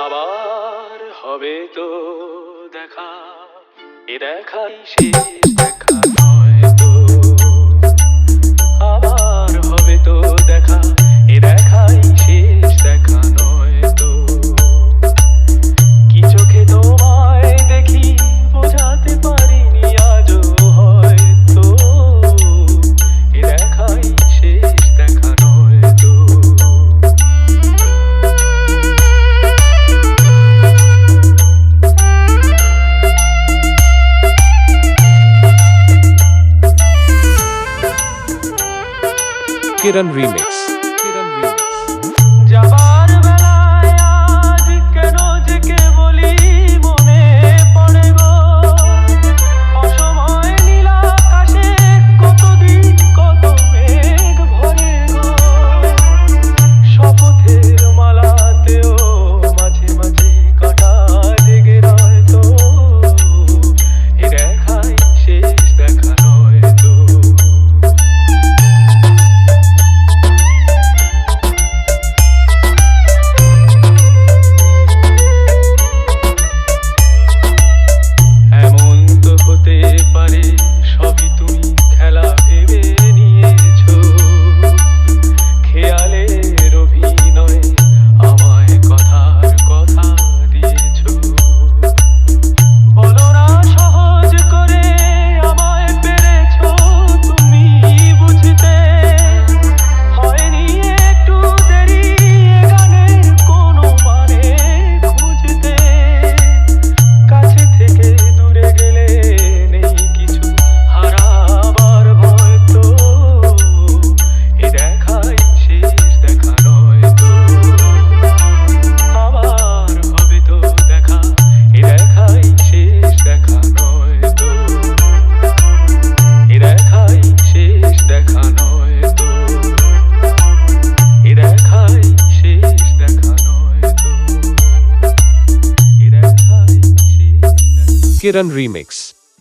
আবার হবে তো দেখা, এ দেখাই শেষ দেখা নয় তো। আবার হবে তো দেখা, এ দেখাই শেষ দেখা নয় তো। কি চোখে তোমায় দেখি বোঝাতে পারিনি আজও হয়তো, এ দেখাই শেষ দেখা নয় তো। Kiran Remix. যাবার বেলায় আজ কেন যে কেবলই মনে পড়ে গো, অসময় নীল আকাশে কতদিন কত মেঘ ভরে গো। শপথের মালাতেও মাঝে মাঝে কাটা লেগে রয় তো, এ দেখাই শেষ দেখা নয় তো। এমন তো হতে পারে সবই তুমি খেলা ভেবে নিয়েছো, খেয়ালের অভিনয়ে আমায় কথার কথা দিয়েছো। বলো না সহজ করে আমায় পেরেছো তুমি বুঝতে, হয়নি একটু দেরি এ গানের কোনো মানে খুঁজতে। কাছে থেকে দূরে গেলে নেই কিছু হারাবার ভয় তো, এ দেখাই শেষ দেখা নয় তো। আবার হবে তো দেখা, এ দেখাই শেষ দেখা নয় তো। এ দেখাই শেষ দেখা নয় তো। এ দেখাই শেষ দেখা নয় তো। এ দেখাই শেষ দেখা। Kiran Remix.